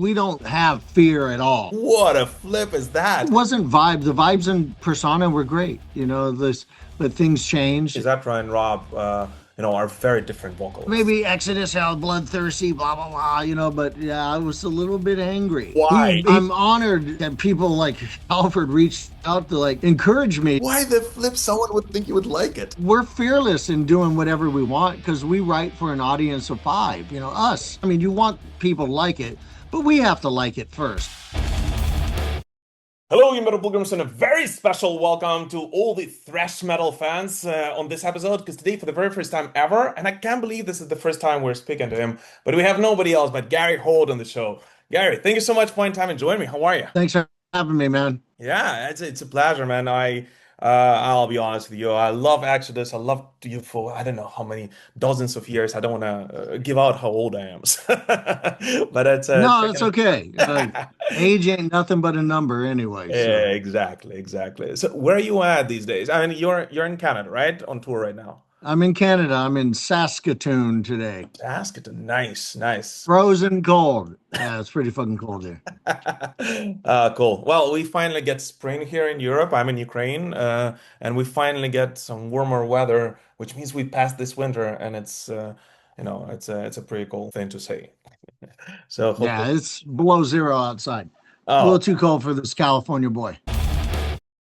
We don't have fear at all. What a flip is It that? wasn't vibe. The vibes in Persona were great, but things Is changed. that and Rob, are very different vocalists. Maybe Exodus, how bloodthirsty, blah blah blah, but yeah, I was a little bit angry. Why? I'm honored that people like Halford reached out to like encourage me. Why the flip? Someone would think you would like it. We're fearless in doing whatever we want because we write for an audience of five, us. I mean, you want people to like it, but we have to like it first. Hello, you metal pilgrims, and a very special welcome to all the thrash metal fans on this episode. Because today, for the very first time ever, and I can't believe this is the first time we're speaking to him, but we have nobody else but Gary Holt on the show. Gary, thank you so much for finding time and joining me. How are you? Thanks for having me, man. Yeah, it's a pleasure, man. I'll be honest with you. I love Exodus. I love you for I don't know how many dozens of years. I don't want to give out how old I am, but it's No, it's okay. Age ain't nothing but a number anyway. yeah, So exactly, exactly. So where are you at these days? I mean, you're in Canada, right? On tour right now. I'm in Canada. I'm in Saskatoon today. Saskatoon, nice, nice. Frozen cold. Yeah, it's pretty fucking cold here. Cool. Well, we finally get spring here in Europe. I'm in Ukraine, and we finally get some warmer weather, which means we passed this winter, and it's a pretty cool thing to say. So hopefully, Yeah, it's below zero outside. A little oh. too cold for this California boy.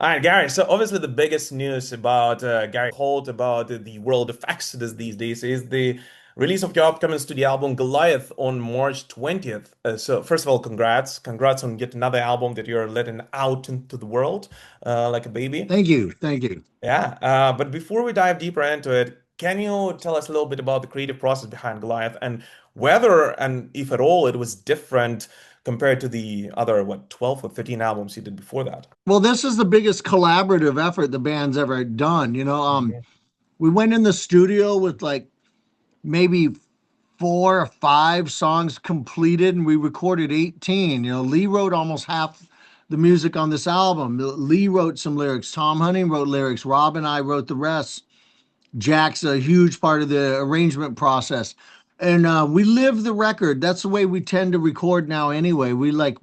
All right, Gary. So obviously the biggest news about Gary Holt about the world of Exodus these days is the release of your upcoming studio album Goliath on March 20th. So first of all, congrats on yet another album that you're letting out into the world like a baby. Thank you. Thank you. Yeah. But before we dive deeper into it, can you tell us a little bit about the creative process behind Goliath and whether and if at all it was different compared to the other, what, 12 or 13 albums you did before that? Well, this is the biggest collaborative effort the band's ever done. We went in the studio with like maybe 4 or 5 songs completed, and we recorded 18. Lee wrote almost half the music on this album. Lee wrote some lyrics. Tom Hunting wrote lyrics. Rob and I wrote the rest. Jack's a huge part of the arrangement process. And we live the record. That's the way we tend to record now anyway. We like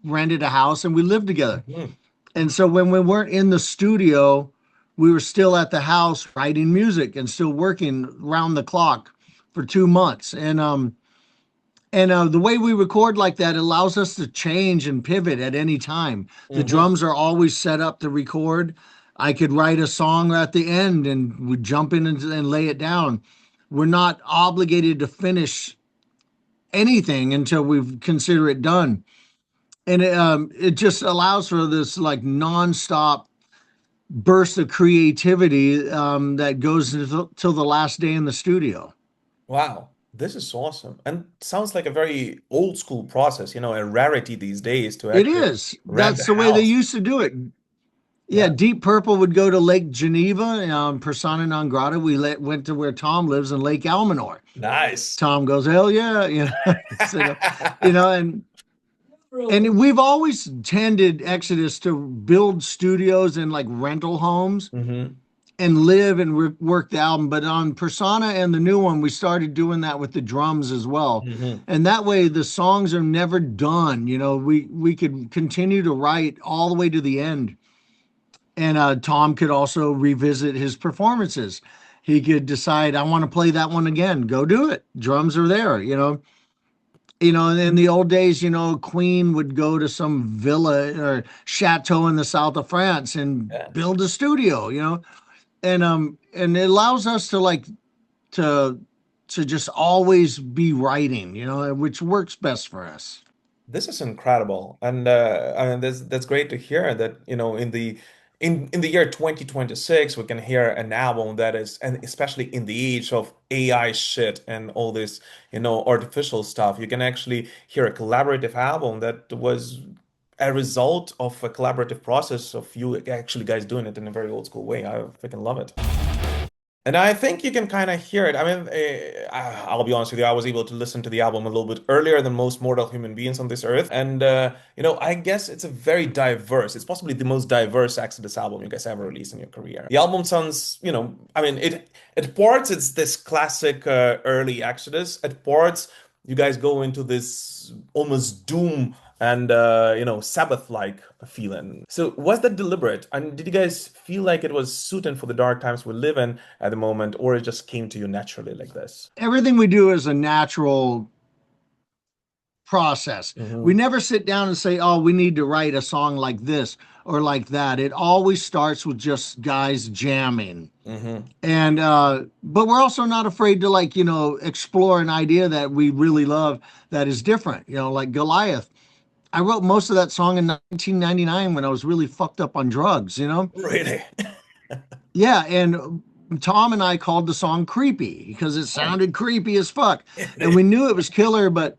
rented a house and we lived together. Mhm. And so when we weren't in the studio, we were still at the house writing music and still working round the clock for 2 months. And the way we record like that allows us to change and pivot at any time. The Mhm. drums are always set up to record. I could write a song at the end and would jump in and lay it down. We're not obligated to finish anything until we consider it done. And it just allows for this like nonstop burst of creativity that goes till the last day in the studio. Wow, this is awesome. And sounds like a very old school process, a rarity these days to It actually is. rent a That's the way they house. used to do it. Yeah, Yeah. Deep Purple would go to Lake Geneva, Persona Non Grata. Went to where Tom lives in Lake Almanor. Nice. Tom goes, hell yeah, so, you know, and we've always tended Exodus to build studios in like rental homes Hmm. and live and work the album. But on Persona and the new one, we started doing that with the drums as well. Hmm. And that way the songs are never done. We could continue to write all the way to the end. And Tom could also revisit his performances. He could decide, I want to play that one again. Go do it. Drums are there. In the old days, Queen would go to some villa or chateau in the south of France and Yeah. build a studio. And it allows us to like to just always be writing, which works best for us. This is incredible. And I mean that's great to hear that, in the year 2026 we can hear an album that is, and especially in the age of AI shit and all this, artificial stuff, you can actually hear a collaborative album that was a result of a collaborative process of you actually guys doing it in a very old school way. I freaking love it. And I think you can kind of hear it. I mean, I'll be honest with you, I was able to listen to the album a little bit earlier than most mortal human beings on this earth. And, I guess it's a very diverse, it's possibly the most diverse Exodus album you guys ever released in your career. The album sounds, I mean, at parts, it's this classic early Exodus. At parts, you guys go into this almost doom and Sabbath-like feeling. So was that deliberate? And did you guys feel like it was suited for the dark times we live in at the moment, or it just came to you naturally like this? Everything we do is a natural process. We Hmm. never sit down and say, oh, we need to write a song like this or like that. It always starts with just guys jamming. Hmm. And but we're also not afraid to, like, explore an idea that we really love that is different, like Goliath. I wrote most of that song in 1999 when I was really fucked up on drugs. Really? Yeah, and Tom and I called the song creepy because it sounded creepy as fuck. And we knew it was killer, but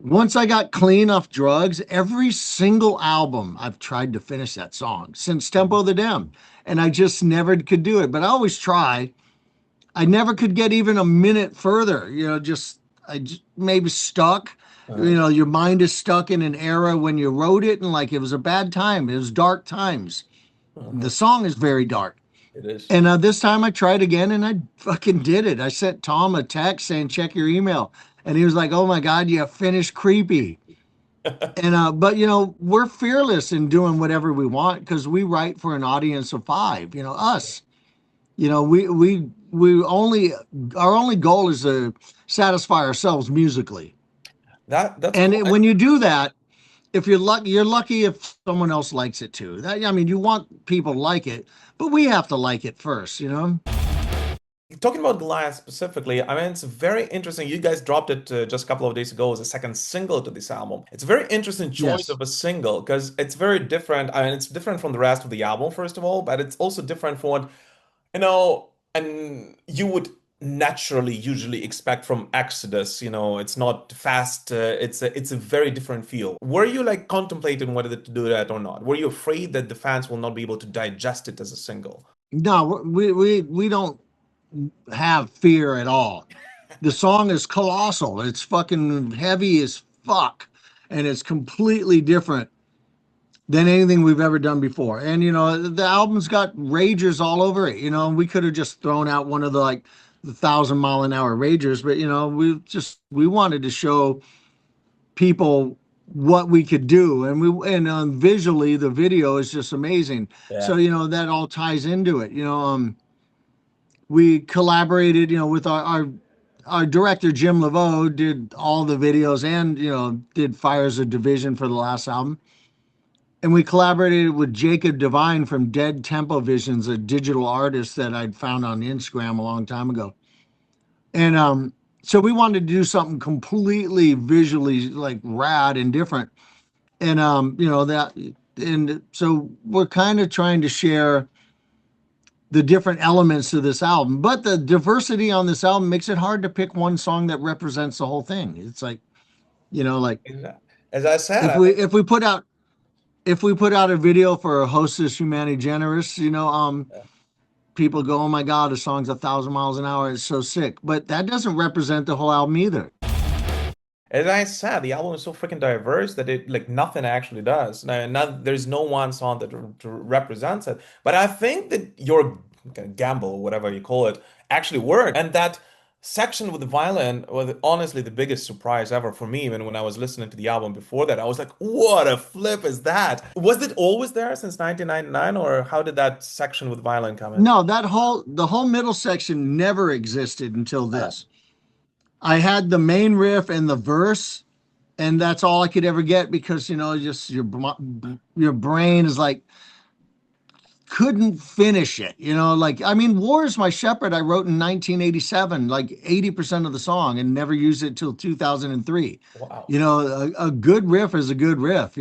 once I got clean off drugs, every single album I've tried to finish that song since Tempo the Dam, and I just never could do it. But I always try. I never could get even a minute further. Just maybe stuck. Uh-huh. Your mind is stuck in an era when you wrote it, and like it was a bad time. It was dark times. Uh-huh. The song is very dark. It is. And this time I tried again and I fucking did it. I sent Tom a text saying, check your email. And he was like, oh my God, you finished creepy. And but we're fearless in doing whatever we want because we write for an audience of five. Us. We only our only goal is to satisfy ourselves musically. That's And cool. when you do that, if you're lucky if someone else likes it too. I mean, you want people to like it, but we have to like it first. Talking about Goliath specifically, I mean, it's very interesting. You guys dropped it just a couple of days ago as a second single to this album. It's a very interesting choice Yes. of a single because it's very different. I mean, it's different from the rest of the album, first of all, but it's also different from what, and you would naturally usually expect from Exodus. It's not fast. It's a very different feel. Were you like contemplating whether to do that or not? Were you afraid that the fans will not be able to digest it as a single? No, we don't have fear at all. The song is colossal. It's fucking heavy as fuck, and it's completely different than anything we've ever done before. And the album's got ragers all over it. And we could have just thrown out one of the, like, the 1,000 mile an hour ragers, but we wanted to show people what we could do, and visually the video is just amazing. Yeah. So that all ties into it. We collaborated, with our director Jim Laveau did all the videos and did Fires of Division for the last album. And we collaborated with Jacob Devine from Dead Tempo Visions, a digital artist that I'd found on Instagram a long time ago. And so we wanted to do something completely visually like rad and different. And that and so we're kind of trying to share the different elements of this album, but the diversity on this album makes it hard to pick one song that represents the whole thing. It's like, like As I said, if I we think. if we put out if we put out a video for Hostess Humani Generis, people go, "Oh my God, the song's 1,000 miles an hour. It's so sick." But that doesn't represent the whole album either. As I said, the album is so freaking diverse that it like nothing actually does. There's no one song that represents it. But I think that your gamble, whatever you call it, actually worked. And that section with the violin was honestly the biggest surprise ever for me. Even when I was listening to the album before that, I was like, "What a flip is that?" Was it always there since 1999, or how did that section with violin come in? No, the whole middle section never existed until Uh, this. I had the main riff and the verse, and that's all I could ever get because just your brain is like couldn't finish it. Like, I mean, War is My Shepherd I wrote in 1987, like 80% of the song, and never used it till 2003. wow. A good riff is a good riff.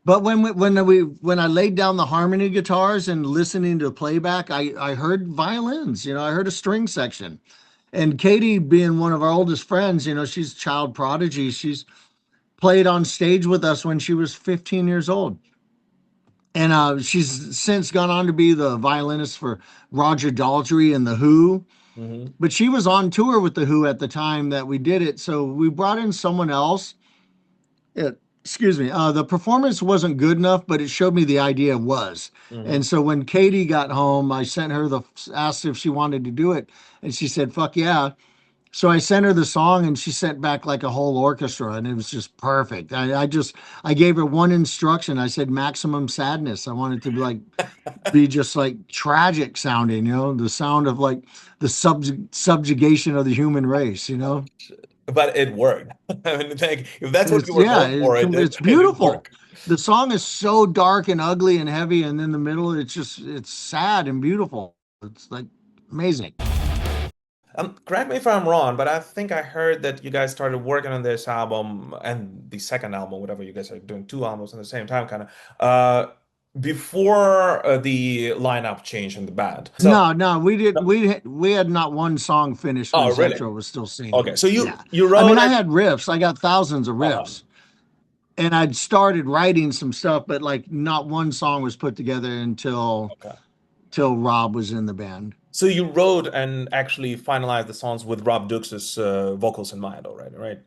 But when I laid down the harmony guitars and listening to playback, I heard violins. I heard a string section. And Katie, being one of our oldest friends, she's child prodigy. She's played on stage with us when she was 15 years old. And she's since gone on to be the violinist for Roger Daltrey and The Who. Hmm. But she was on tour with The Who at the time that we did it. So we brought in someone else. Excuse me. The performance wasn't good enough, but it showed me the idea was. Hmm. And so when Katie got home, I sent her asked if she wanted to do it. And she said, fuck yeah. So I sent her the song and she sent back like a whole orchestra and it was just perfect. I gave her one instruction. I said maximum sadness. I wanted to be just like tragic sounding, the sound of like the subjugation of the human race, But it worked. I mean, like, if that's what It's you were yeah, going for, it's it did beautiful. work. The song is so dark and ugly and heavy, and in the middle, it's sad and beautiful. It's like amazing. Correct me if I'm wrong, but I think I heard that you guys started working on this album and the second album, whatever you guys are doing, two albums at the same time, kind of, before the lineup change in the band. So, No, no, we did. no- We had not one song finished when oh, really? Zetro was still Okay, singing. so Yeah, you I mean, wrote I it. had riffs. I got thousands of Uh-huh. riffs, and I'd started writing some stuff, but like not one song was put together until Okay. till Rob was in the band. So you wrote and actually finalized the songs with Rob Dux's vocals in mind already, right?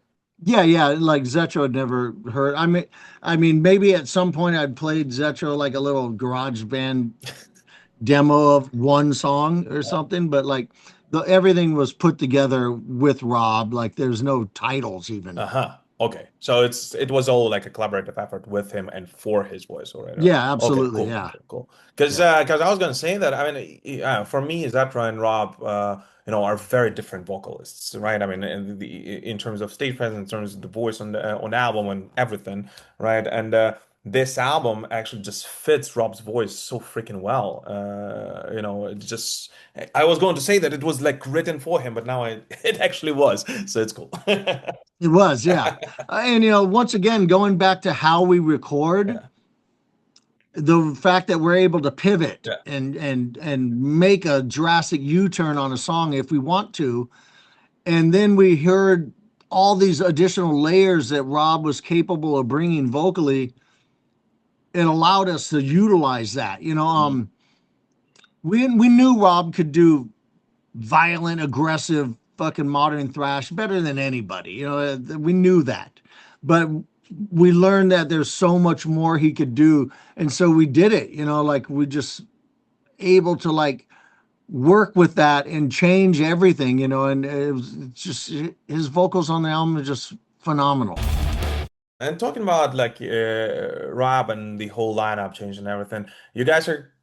Yeah, yeah, like Zetro had never heard. I mean, maybe at some point I'd played Zetro like a little garage band demo of one song or something, but like everything was put together with Rob. Like there's no titles even. Uh-huh. Okay. So it was all like a collaborative effort with him and for his voice already. Yeah, Okay, absolutely. cool, Yeah, cool, cool. Because yeah. I was gonna say that I mean for me Zatra and Rob are very different vocalists, right? I mean in terms of stage presence, in terms of the voice on the album and everything, right? And this album actually just fits Rob's voice so freaking well. It just I was going to say that it was like written for him, but now it actually was. So it's cool. It was, yeah. And once again, going back to how we record, Yeah. the fact that we're able to pivot Yeah. and make a drastic U-turn on a song if we want to, and then we heard all these additional layers that Rob was capable of bringing vocally, it allowed us to utilize that. Mm. We knew Rob could do violent, aggressive, fucking modern thrash better than anybody. We knew that, but we learned that there's so much more he could do, and so we did it. Like we just able to like work with that and change everything. And it's just his vocals on the album are just phenomenal. And talking about like Rob and the whole lineup change and everything, you guys are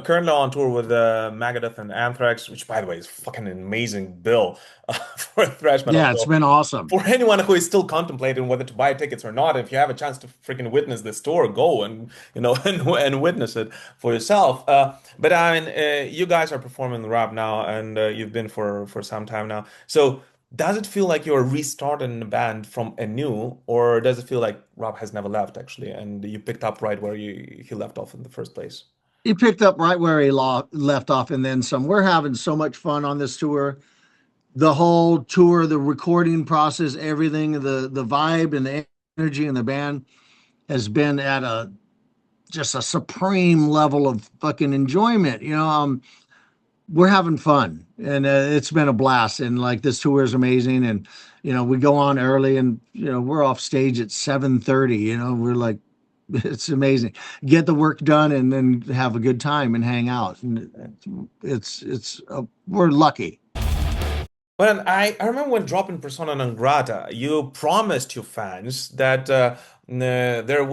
currently on tour with Megadeth and Anthrax, which by the way is fucking an amazing bill for thrash metal. Yeah, it's So been awesome. for anyone who is still contemplating whether to buy tickets or not, if you have a chance to freaking witness this tour, go and and witness it for yourself. But I mean, you guys are performing the rap now, and you've been for some time now. So does it feel like you're restarting the band from anew, or does it feel like Rob has never left actually, and you picked up right where he left off in the first place? He picked up right where he left off and then some. We're having so much fun on this tour. The whole tour, the recording process, everything, the vibe and the energy in the band has been at a just a supreme level of fucking enjoyment. We're having fun, and it's been a blast. And like this tour is amazing, and we go on early, and we're off stage at 7:30. We're like, it's amazing. Get the work done, and then have a good time and hang out. And we're lucky. Well, I remember when dropping Persona Non Grata, you promised your fans that there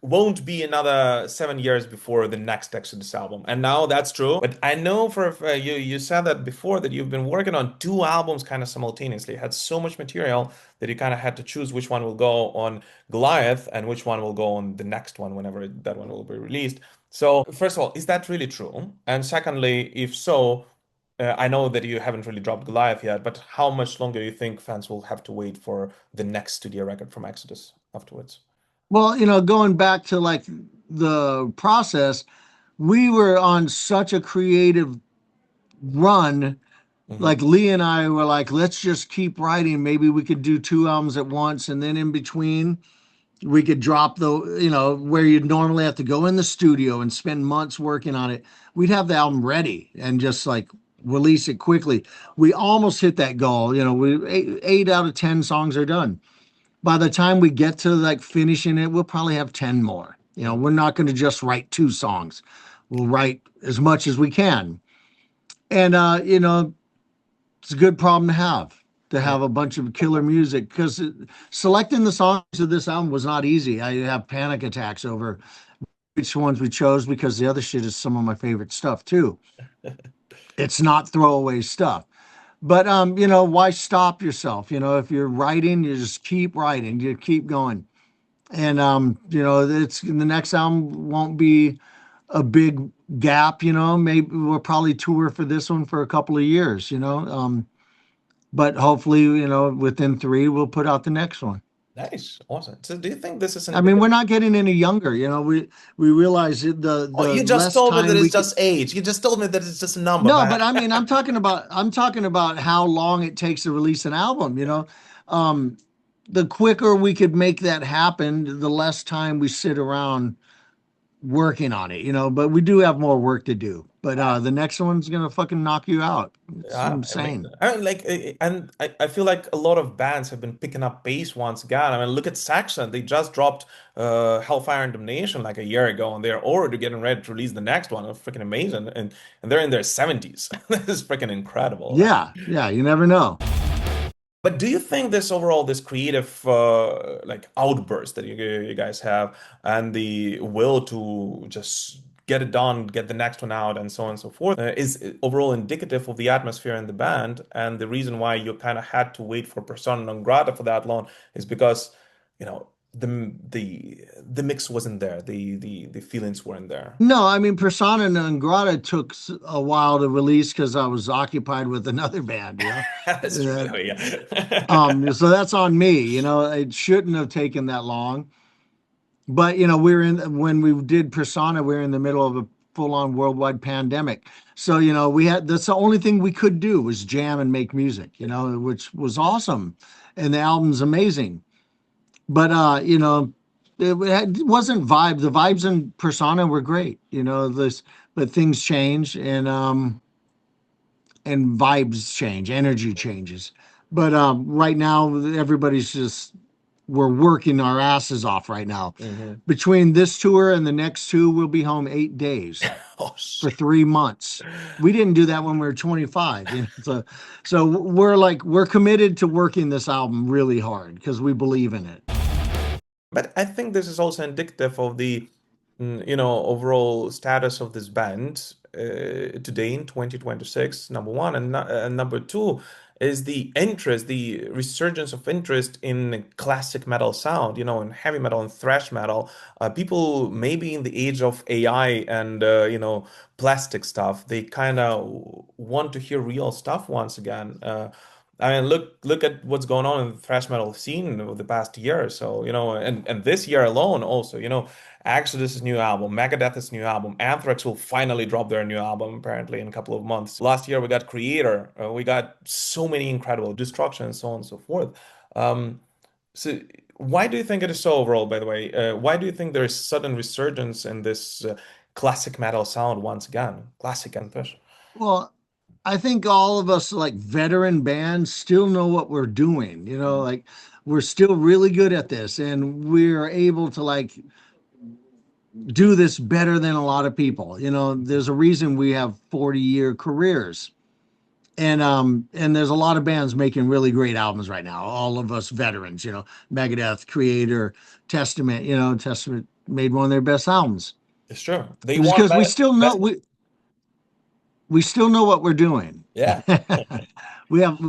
won't be another 7 years before the next Exodus album, and now that's true. But I know you said that before that you've been working on two albums kind of simultaneously. You had so much material that you kind of had to choose which one will go on Goliath and which one will go on the next one whenever that one will be released. So first of all, is that really true? And secondly, if so, I know that you haven't really dropped Goliath yet, but how much longer do you think fans will have to wait for the next studio record from Exodus afterwards? Well, going back to like the process, we were on such a creative run. Hmm. Like Lee and I were like, let's just keep writing. Maybe we could do two albums at once, and then in between, we could drop where you'd normally have to go in the studio and spend months working on it. We'd have the album ready and just like release it quickly. We almost hit that goal. We eight out of 10 songs are done. By the time we get to like finishing it, we'll probably have 10 more. We're not going to just write two songs. We'll write as much as we can. And it's a good problem to have. to Yeah. have a bunch of killer music because selecting the songs of this album was not easy. I have panic attacks over which ones we chose because the other shit is some of my favorite stuff too. It's not throwaway stuff. But why stop yourself? If you're writing, you just keep writing, you keep going. And it's the next album won't be a big gap, maybe we'll probably tour for this one for a couple of years, but hopefully, within three we'll put out the next one. Nice. Awesome. So do you think this is I mean, indicative? we're not getting any younger, we realize that the Oh, the you just less told me that time it's we could. just age. You just told me that it's just a number, No, man. but I mean, I'm talking about how long it takes to release an album, um the quicker we could make that happen, the less time we sit around working on it, but we do have more work to do. But the next one's gonna fucking knock you out. It's Yeah, amazing. insane. I mean, like, and I feel like a lot of bands have been picking up pace once again. I mean, look at Saxon. They just dropped Hellfire and Damnation like a year ago, and they're already getting ready to release the next one. It's freaking amazing, and they're in their 70s. This is freaking incredible. Yeah, yeah, you never know. But do you think this overall, this creative like outburst that you guys have, and the will to just get it done, get the next one out, and so on and so forth, is overall indicative of the atmosphere in the band? And the reason why you kind of had to wait for Persona Non Grata for that long is because, you know, the mix wasn't there, the feelings weren't there. No, I mean Persona Non Grata took a while to release because I was occupied with another band, That's true, by Uh, the way, yeah. so that's on me, it shouldn't have taken that long. But we're in when we did Persona, we were in the middle of a full-on worldwide pandemic. So, we had that's the only thing we could do was jam and make music, which was awesome. And the album's amazing. But it wasn't vibe. The vibes in Persona were great, this but things change and vibes change, energy changes. But right now everybody's just we're working our asses off right now. Mhm. Between this tour and the next two, we'll be home 8 days Oh, for shit. 3 months. We didn't do that when we were 25, so we're committed to working this album really hard because we believe in it. But I think this is also indicative of the, overall status of this band today in 2026, number one. And number two is the interest, the resurgence of interest in classic metal sound, in heavy metal and thrash metal. People maybe in the age of AI and, plastic stuff, they kind of want to hear real stuff once again. I mean, look at what's going on in the thrash metal scene over the past year or so, and this year alone also, Exodus' new album, Megadeth's new album, Anthrax will finally drop their new album apparently in a couple of months. Last year we got Creator, we got so many incredible Destruction and so on and so forth. Um, so why do you think it is so overall, by the way? Why do you think there is sudden resurgence in this classic metal sound once again? Classic and thrash. Well, I think all of us like veteran bands still know what we're doing, like we're still really good at this and we're able to like do this better than a lot of people. There's a reason we have 40-year careers. And there's a lot of bands making really great albums right now. All of us veterans, Megadeth, Creator, Testament, Testament made one of their best albums. It's true. They Just won because we still know best. we still know what we're doing. Yeah. We have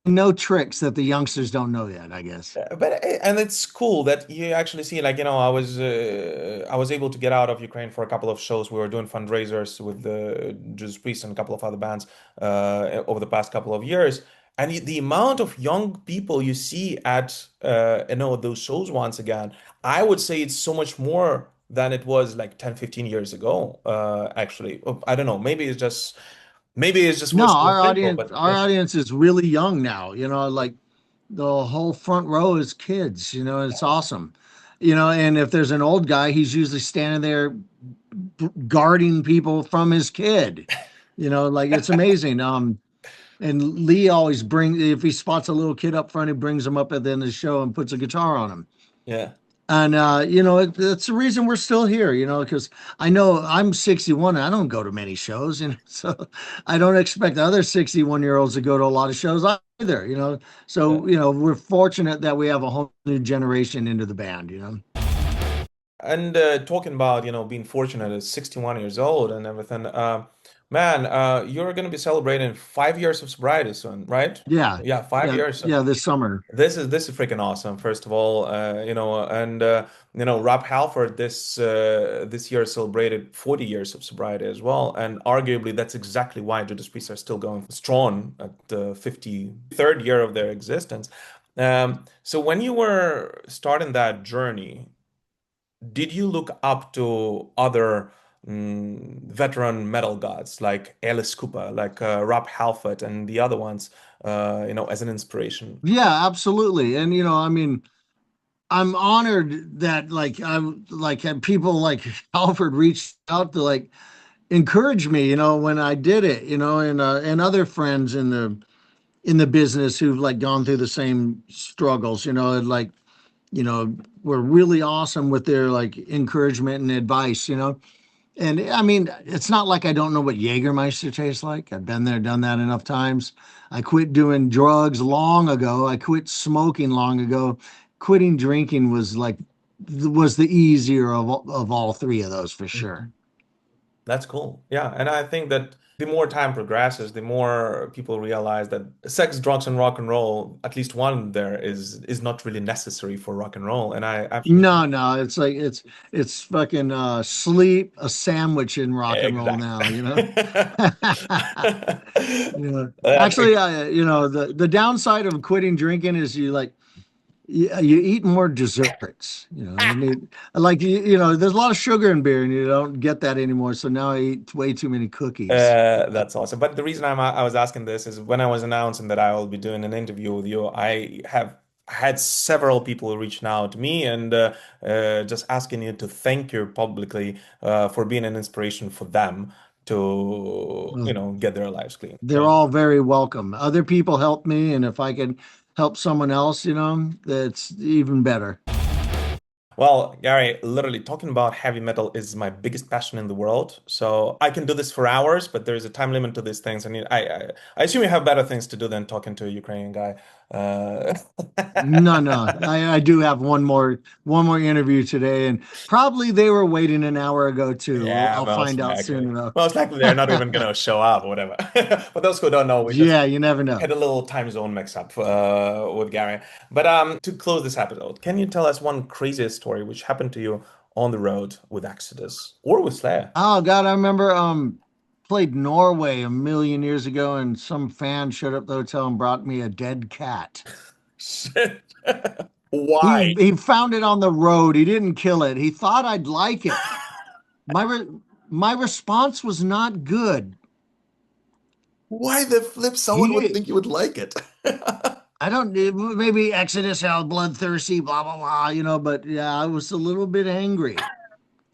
no tricks that the youngsters don't know yet, I guess. But and it's cool that you actually see, like, I was able to get out of Ukraine for a couple of shows. We were doing fundraisers with the Judas Priest and a couple of other bands over the past couple of years. And the amount of young people you see at those shows once again, I would say it's so much more than it was like 10, 15 years ago. Actually, I don't know. Maybe it's just No, wishful thinking, but our audience is really young now, like the whole front row is kids, it's awesome. And if there's an old guy, he's usually standing there guarding people from his kid. Like it's amazing. And Lee always brings if he spots a little kid up front, he brings him up at the end of the show and puts a guitar on him. yeah. And it's the reason we're still here, because I know I'm 61 and I don't go to many shows, so I don't expect other 61-year-olds to go to a lot of shows either, Yeah. so we're fortunate that we have a whole new generation into the band. And talking about, being fortunate at 61 years old and everything, man, you're going to be celebrating 5 years of sobriety soon, right? Yeah, Yeah, five yeah, years. yeah, this summer. This is freaking awesome. First of all, and Rob Halford this year celebrated 40 years of sobriety as well, and arguably that's exactly why Judas Priest are still going strong at the 53rd year of their existence. So when you were starting that journey, did you look up to other veteran metal gods like Alice Cooper, like Rob Halford, and the other ones, as an inspiration? Yeah, absolutely. And I mean, I'm honored that I'm like had people like Alfred reached out to like encourage me, when I did it, and other friends in the business who've like gone through the same struggles, and like, were really awesome with their like encouragement and advice. And I mean, it's not like I don't know what Jägermeister tastes like. I've been there, done that enough times. I quit doing drugs long ago. I quit smoking long ago. Quitting drinking was the easier of all three of those for sure. Mhm. That's cool. Yeah, and I think that the more time progresses, the more people realize that sex, drugs, and rock and roll, at least one there is not really necessary for rock and roll. And I absolutely No, no, it's like it's fucking sleep, a sandwich in rock and roll exactly. now. Yeah. That's Actually, the downside of quitting drinking is you eat more desserts. Like there's a lot of sugar in beer, and you don't get that anymore. So now I eat way too many cookies. That's awesome. But the reason I was asking this is when I was announcing that I will be doing an interview with you, I have had several people reaching out to me and just asking you to thank you publicly for being an inspiration for them to, Well, get their lives clean. they're all very welcome. Other people help me, and if I can help someone else, that's even better. Well, Gary, literally talking about heavy metal is my biggest passion in the world. So I can do this for hours, but there's a time limit to these things. I assume you have better things to do than talking to a Ukrainian guy. Uh, No, no. I do have one more interview today, and probably they were waiting an hour ago too. yeah, I'll most find out soon likely. enough. Most likely they're not even gonna show up or whatever. For those who don't know, we just Yeah, you never know. had a little time zone mix up with Gary. But to close this episode, can you tell us one craziest story which happened to you on the road with Exodus or with Slayer? Oh God, I remember played Norway a million years ago, and some fan showed up at the hotel and brought me a dead cat. Shit. He Why? he found it on the road. He didn't kill it. He thought I'd like it. My re my response was not good. Why the flip someone would He think you would like it? I don't maybe Exodus how bloodthirsty, blah blah blah, but yeah, I was a little bit angry.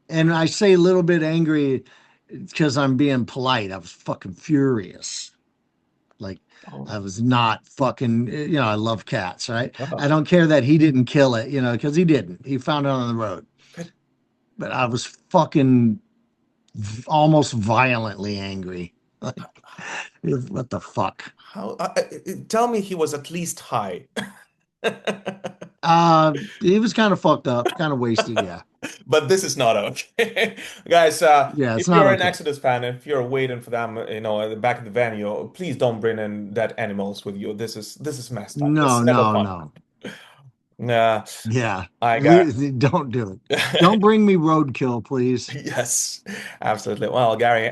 And I say a little bit angry because I'm being polite. I was fucking furious. Like Oh, I was not fucking, I love cats, right? I wow. don't care that he didn't kill it, because he didn't. He found it on the road. But But I was fucking almost violently angry. Like, what the fuck? how? Tell me he was at least high. He was kind of fucked up, kind of wasted. Yeah. But this is not okay. Guys, Yeah, if it's not you're an okay. Exodus fan, if you're waiting for them, at the back of the venue, please don't bring in dead animals with you. This is messed up. This No, is never no, fun. no. Nah, Yeah. I got Don't do it. Don't bring me roadkill, please. yes, absolutely. Well, Gary,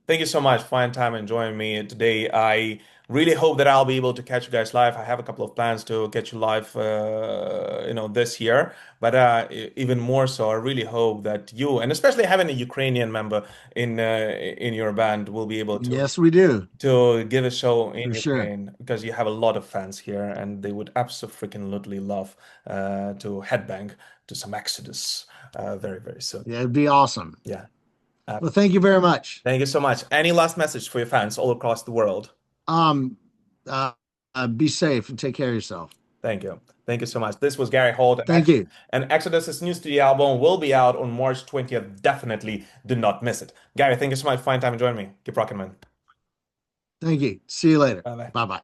thank you so much for finding time and joining me today. I really hope that I'll be able to catch you guys live. I have a couple of plans to catch you live, this year. But even more so, I really hope that you, and especially having a Ukrainian member in your band, will be able Yes, we do, to give a show in for sure. Ukraine because you have a lot of fans here, and they would absolutely love to headbang to some Exodus very, very soon. Yeah, it'd be awesome. Yeah. Uh, Well, thank you very much. Thank you so much. Any last message for your fans all across the world? Um, uh, be safe and take care of yourself. Thank you. Thank you so much. This was Gary Holt, Thank you. and Exodus's new studio album will be out on March 20th. Definitely do not miss it. Gary, thank you so much. Fine time to join me. Keep rocking, man. Thank you. See you later. Bye bye. Bye bye.